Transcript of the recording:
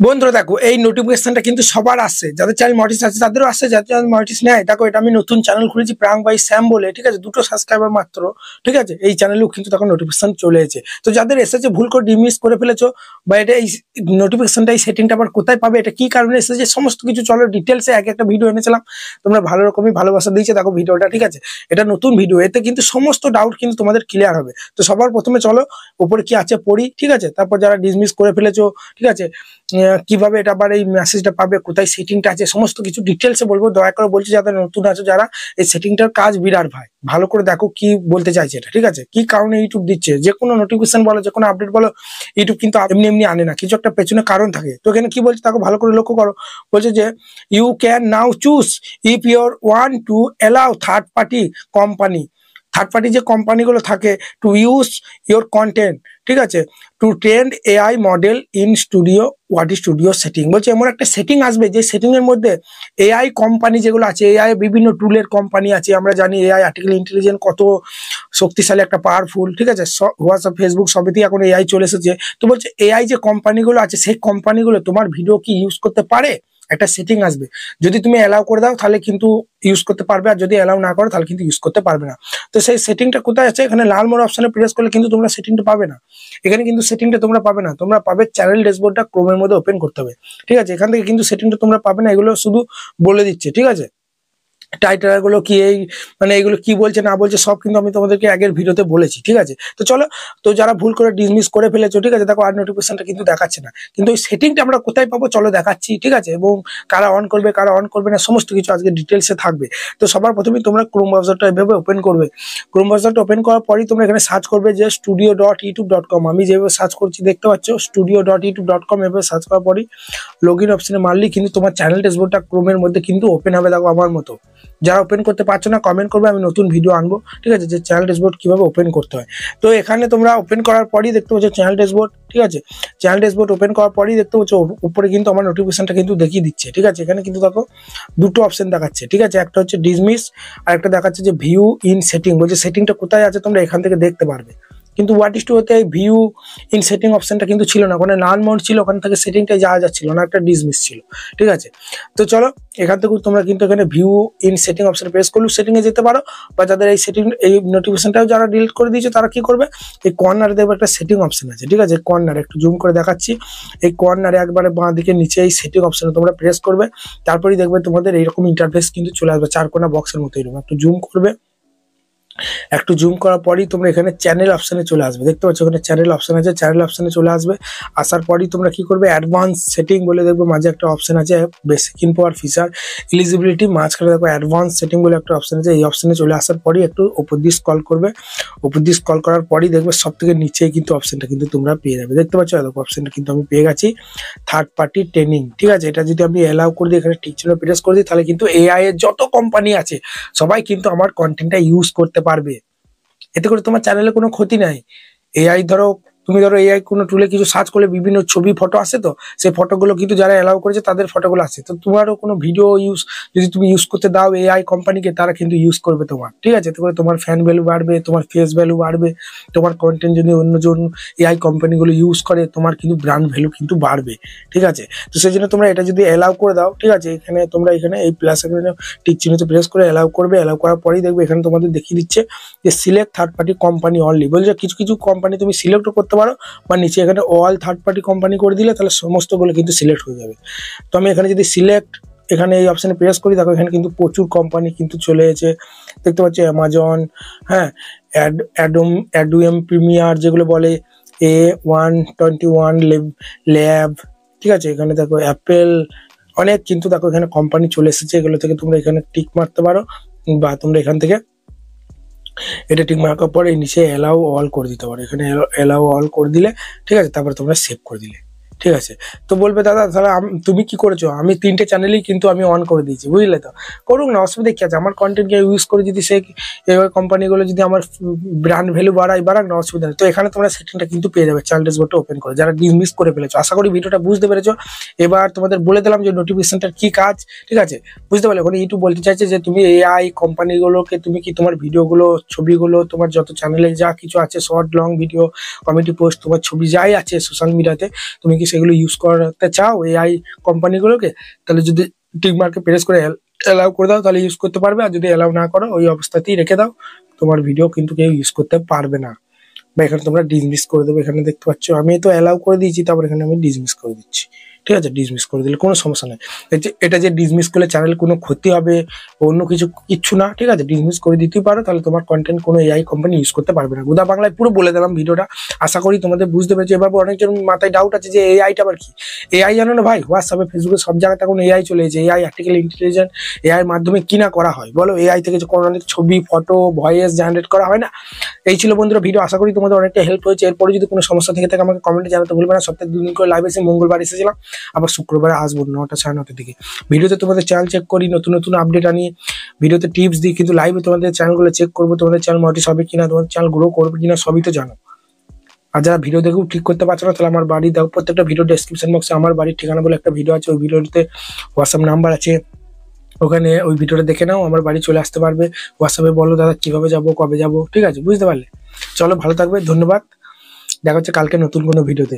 বন্ধুরা দেখো, এই নোটিফিকেশনটা কিন্তু সবার আসছে, যাদের চ্যানেল মটিস আছে তাদেরও আসছে, যাদের চ্যানেল মটিস নেই। দেখো, এটা আমি নতুন চ্যানেল খুলেছি প্রাং বাই স্যাম বলে, ঠিক আছে? 2টো সাবস্ক্রাইবার মাত্র, ঠিক আছে? এই চ্যানেলেও কিন্তু তখন নোটিফিকেশন চলে এসেছে। তো যাদের এসেছে ভুল করে ডিমিস করে ফেলেছো, বা এটা এই নোটিফিকেশনটা এই সেটিংটা আবার কোথায় পাবে, এটা কি কারণে এসেছে, সমস্ত কিছু চলো ডিটেলসে একটা ভিডিও এনেছিলাম। তোমরা ভালো রকমই ভালোবাসা দিয়েছে, দেখো ভিডিওটা, ঠিক আছে? এটা নতুন ভিডিও, এতে কিন্তু সমস্ত ডাউট কিন্তু তোমাদের ক্লিয়ার হবে। তো সবার প্রথমে চলো উপরে কি আছে পড়ি, ঠিক আছে? তারপর যারা ডিসমিস করে ফেলেছো, ঠিক আছে, কিভাবে এটা আবার এই মেসেজটা পাবে, কোথায় সেটিংটা আছে, সমস্ত কিছু ডিটেলসে বলবো। দয়া করে বলছি যারা নতুন আছো, যারা এই সেটিংটার কাজ বিরাট ভাই, ভালো করে দেখো কি বলতে চাইছে এটা, ঠিক আছে? কি কারণে ইউটিউব দিচ্ছে, যে কোনো নোটিফিকেশন বলো, যে কোনো আপডেট বলো, ইউটিউব কিন্তু এমনি এমনি আনে না, কিছু একটা পেছনে কারণ থাকে। তো এখানে কি বলছে দেখো, ভালো করে লক্ষ্য করো। বলছে যে you can now choose if you want to allow third party company, third party যে কোম্পানিগুলো থাকে, টু ইউজ ইউর কন্টেন্ট, ঠিক আছে, to train AI model in studio. What is studio setting? বলছে এমন একটা সেটিং আসবে, যে সেটিং এর মধ্যে এআই কোম্পানি যেগুলো আছে, এআই বিভিন্ন টুলের কোম্পানি আছে, আমরা জানি এআই আর্টিফিশিয়াল ইন্টেলিজেন্স কত শক্তিশালী, একটা পাওয়ারফুল, ঠিক আছে? হোয়াটসঅ্যাপ, ফেসবুক সবেতেই এখন এআই চলে এসেছে। তো বলছে এআই যে কোম্পানিগুলো আছে, সেই কোম্পানিগুলো তোমার ভিডিও কি ইউজ করতে পারে, একটা সেটিং আসবে। যদি তুমি অ্যালাউ করে দাও তাহলে কিন্তু ইউজ করতে পারবে, আর যদি অ্যালাউ না করো তাহলে কিন্তু ইউজ করতে পারবে না। তো সেই সেটিংটা কোথায় আছে? এখানে লাল মোড় অপশনে প্রেস করলে কিন্তু তোমরা সেটিংটা পাবে না। এখানে কিন্তু সেটিংটা তোমরা পাবে না, তোমরা পাবে চ্যানেল ড্যাশবোর্ডটা ক্রোমের মধ্যে ওপেন করতে হবে, ঠিক আছে? এখান থেকে কিন্তু সেটিংটা তোমরা পাবে না, এগুলো শুধু বলে দিচ্ছে, ঠিক আছে? টাইটেল গুলো কি, এই মানে এগুলো কি বলছে না বলছে সব কিন্তু আমি তোমাদেরকে আগের ভিডিওতে বলেছি, ঠিক আছে? তো চলো, তো যারা ভুল করে ডিসমিস করে ফেলেছো, ঠিক আছে, দেখো আর নোটিফিকেশনটা কিন্তু দেখাচ্ছে না, কিন্তু ওই সেটিংটা আমরা কোথায় পাবো চলো দেখাচ্ছি, ঠিক আছে? এবং কারা অন করবে কারা অন করবে না সমস্ত কিছু আজকে ডিটেলসে থাকবে। তো সবার প্রথমে তোমরা ক্রোম ব্রাউজারটা এভাবে ওপেন করবে। ক্রোম ব্রাউজারটা ওপেন করার পরই তোমরা এখানে সার্চ করবে যে studio.youtube.com। আমি যেভাবে সার্চ করছি দেখতে পাচ্ছ, studio.youtube.com। এভাবে সার্চ করার পরই লগ ইন অপশনে মারলেই কিন্তু তোমার চ্যানেল ড্যাশবোর্ডটা ক্রোমের মধ্যে কিন্তু ওপেন হবে। দেখো আমার মতো, যারা ওপেন করতে পারছো না কমেন্ট করবে, আমি নতুন ভিডিও আনবো, ঠিক আছে, যে চ্যানেল ড্যাশবোর্ড কিভাবে ওপেন করতে হয়। তো এখানে তোমরা ওপেন করার পরই দেখতে পাচ্ছ চ্যানেল ড্যাশবোর্ড, ঠিক আছে? চ্যানেল ড্যাশবোর্ড ওপেন করার পরই দেখতে পাচ্ছ উপরে কিন্তু আমার নোটিফিকেশনটা কিন্তু দেখিয়ে দিচ্ছে, ঠিক আছে? এখানে কিন্তু দেখো দুটো অপশন দেখাচ্ছে, ঠিক আছে? একটা হচ্ছে ডিসমিস, আর একটা দেখাচ্ছে যে ভিউ ইন সেটিং। বলছে সেটিংটা কোথায় আছে তোমরা এখান থেকে দেখতে পারবে। কিন্তু হোয়াট ইজ টু হতে ভিউ ইন সেটিং অপশনটা কিন্তু ছিল না, ওখানে লাল মোড ছিল, ওখান থেকে সেটিংটাই যাওয়া যাচ্ছিল না, একটা ডিসমিস ছিল, ঠিক আছে? তো চলো এখান থেকে তোমরা কিন্তু এখানে view in setting option press করলে সেটিং এ যেতে পারো, বা যাদের এই সেটিং এই নোটিফিকেশনটাও যারা ডিলিট করে দিয়েছে তারা কি করবে, এই কর্নারে দেখবে একটা সেটিং অপশন আছে, ঠিক আছে? কর্নারে একটু জুম করে দেখাচ্ছি, এই কর্নারে একবারে বাঁ দিকে নিচে এই সেটিং অপশনে তোমরা প্রেস করবে, তারপরেই দেখবে তোমাদের এইরকম ইন্টারফেস কিন্তু চলে আসবে, চারকোনা বক্সের মতো এরকম। একটু জুম করবে, একটু জুম করার পরই তোমরা এখানে চ্যানেল অপশনে চলে আসবে। দেখতে পাচ্ছ এখানে চ্যানেল অপশন আছে, চ্যানেল অপশনে চলে আসবে। আসার পরই তোমরা কি করবে, অ্যাডভান্স সেটিং বলে দেখবে মাঝে একটা অপশন আছে, বেসিক ইনফো আর ফিচার এলিজিবিলিটি, মাঝখানে দেখো অ্যাডভান্স সেটিং বলে একটা অপশন আছে। এই অপশনে চলে আসার পরই একটু উপর দিয়ে স্ক্রল করবে, উপর দিয়ে স্ক্রল করার পরই দেখবে সব থেকে নিচেই কিন্তু অপশনটা কিন্তু তোমরা পেয়ে যাবে। দেখতে পাচ্ছ দেখো অপশনটা কিন্তু আমি পেয়ে গেছি, থার্ড পার্টি ট্রেনিং, ঠিক আছে? এটা যদি আমি অ্যালাউ করে দিই, এখানে টিক চিহ্ন প্রেস করে দিই, তাহলে কিন্তু এআই এর যত কোম্পানি আছে সবাই কিন্তু আমার কন্টেন্টটা ইউজ করতে পারবে। এতে করে তোমার চ্যানেলে কোনো ক্ষতি নাই। এআই ধরো, তুমি ধরো এআই কোনো টুলে কিছু সার্চ করলে বিভিন্ন ছবি ফটো আসে, তো সেই ফটোগুলো কিন্তু যারা অ্যালাউ করেছে তাদের ফটোগুলো আসে। তো তোমারও কোনো ভিডিও ইউজ যদি তুমি ইউজ করতে দাও এআই কোম্পানিকে, তারা কিন্তু ইউজ করবে তোমার, ঠিক আছে? এতে করে তোমার ফ্যান ভ্যালু বাড়বে, তোমার ফেস ভ্যালু বাড়বে, তোমার কন্টেন্ট যদি অন্যজন এআই কোম্পানিগুলো ইউজ করে তোমার কিন্তু ব্র্যান্ড ভ্যালু কিন্তু বাড়বে, ঠিক আছে? তো সেই জন্য তোমরা এটা যদি অ্যালাউ করে দাও, ঠিক আছে, এখানে তোমরা এখানে এই প্লাস টিক চিহ্নতে প্রেস করে অ্যালাউ করবে। অ্যালাউ করার পরেই দেখবে এখানে তোমাদের দেখিয়ে দিচ্ছে যে select third party company only. বলছে কিছু কিছু কোম্পানি তুমি সিলেক্টও করতে পারো, বা নিচে এখানে অল থার্ড পার্টি কোম্পানি করে দিলে তাহলে সমস্তগুলো কিন্তু সিলেক্ট হয়ে যাবে। তো আমি এখানে যদি সিলেক্ট এখানে এই অপশানে প্রেস করি, দেখো এখানে কিন্তু প্রচুর কোম্পানি কিন্তু চলে এসেছে। দেখতে পাচ্ছি অ্যামাজন, হ্যাঁ, অ্যাডোম প্রিমিয়ার যেগুলো বলে, A121 ল্যাব, ঠিক আছে? এখানে দেখো অ্যাপেল, অনেক কিন্তু দেখো এখানে কোম্পানি চলে এসেছে। এগুলো থেকে তোমরা এখানে টিক মারতে পারো, বা তোমরা এখান থেকে এটা টিক মার্কার পরে নিচে অ্যালাউ অল করে দিতে পারো। এখানে অ্যালাউ অল করে দিলে, ঠিক আছে, তারপরে তোমরা সেভ করে দিলে, ঠিক আছে? তো বলবে দাদা তাহলে তুমি কি করেছো? আমি 3টে চ্যানেলই কিন্তু আমি অন করে দিয়েছি, বুঝলে? তো করুক না, অসুবিধা কি আছে? আমার কন্টেন্টকে ইউজ করে যদি সে এবার কোম্পানিগুলো যদি আমার ব্র্যান্ড ভ্যালু বাড়াক না, অসুবিধা নেই। তো এখানে তোমরা সেটিংটা কিন্তু পেয়ে যাবে চ্যানেল ড্যাশবোর্ডটা ওপেন করে, যারা ডিসমিস করে ফেলেছো। আশা করি ভিডিওটা বুঝতে পেরেছো। এবার তোমাদের বলে দিলাম যে নোটিফিকেশনটার কি কাজ, ঠিক আছে? বুঝতে পারলে? ওখানে ইউটিউব বলতে চাইছে যে তুমি এআই কোম্পানিগুলোকে তুমি কি তোমার ভিডিওগুলো, ছবিগুলো, তোমার যত চ্যানেলে যা কিছু আছে, short long video, comedy post, তোমার ছবি যাই আছে সোশ্যাল মিডিয়াতে, তুমি কি সেগুলো ইউজ করতে চাও এআই কোম্পানিগুলোকে, তাহলে যদি টিক মার্কে প্রেস করে অ্যালাউ করে দাও তাহলে ইউজ করতে পারবে, আর যদি অ্যালাউ না করো ওই অবস্থাতেই রেখে দাও, তোমার ভিডিও কিন্তু কেউ ইউজ করতে পারবে না। বা এখানে তোমরা ডিসমিস করে দেবে, এখানে দেখতে পাচ্ছ আমি তো অ্যালাউ করে দিয়েছি, তারপর এখানে আমি ডিসমিস করে দিচ্ছি। ঠিক আছে, ডিসমিস করে দিলে কোনো সমস্যা নেই। এটা যে ডিসমিস করলে চ্যানেল কোনো ক্ষতি হবে অন্য কিচ্ছু না, ঠিক আছে, ডিসমিস করে দিতেই পারো, তাহলে তোমার কন্টেন্ট কোনো এআই কোম্পানি ইউজ করতে পারবে না। গুদা বাংলায় পুরো বলে দিলাম ভিডিওটা, আশা করি তোমাদের বুঝতে পেরেছি। এভাবে অনেকজন মাথায় ডাউট আছে যে এআইটা আবার কি। এআই জানো না ভাই, হোয়াটসঅ্যাপে ফেসবুকে সব জায়গায় এখন এআই চলে এসেছে। এআই আর্টিফিশিয়াল ইন্টেলিজেন্স, এআই এর মাধ্যমে কি না করা হয় বলো। এআই থেকে যে কোনো অনেক ছবি, ফটো, ভয়েস জেনারেট করা হয় না। এই ছিল বন্ধুরা ভিডিও, আশা করি তোমাদের অনেকটা হেল্প হয়েছে। এরপরে যদি কোনো সমস্যা থেকে থাকে আমাকে কমেন্টে জানাতে ভুলবে না। সপ্তাহে 2 দিন করে লাইভ এসে মঙ্গলবার এসেছিলাম, আবার শুক্রবারে আসবো 9টা 9:30 দিকে। ভিডিওতে তোমাদের চ্যানেল চেক করি, নতুন নতুন আপডেট আনি, ভিডিওতে টিপস দিই, কিন্তু লাইভে তোমাদের চ্যানেলগুলো চেক করবো, তোমাদের চ্যানেল মনিটাইজ হবে কিনা, তোমাদের চ্যানেল গ্রো করবে কিনা, সবই তো জানো। আর যারা ভিডিও দেখেও ঠিক করতে পারছো না, তাহলে আমার বাড়ি দেখো, প্রত্যেকটা ভিডিও ডেসক্রিপশন বক্সে আমার বাড়ির ঠিকানা বলে একটা ভিডিও আছে, ওই ভিডিওতে হোয়াটসঅ্যাপ নাম্বার আছে, ওখানে ওই ভিডিওটা দেখে নাও, আমার বাড়ি চলে আসতে পারবে। হোয়াটসঅ্যাপে বলো দাদা কিভাবে যাবো, কবে যাবো, ঠিক আছে, বুঝতে পারলে। চলো ভালো থাকবে, ধন্যবাদ, দেখা হচ্ছে কালকে নতুন কোনো ভিডিওতে।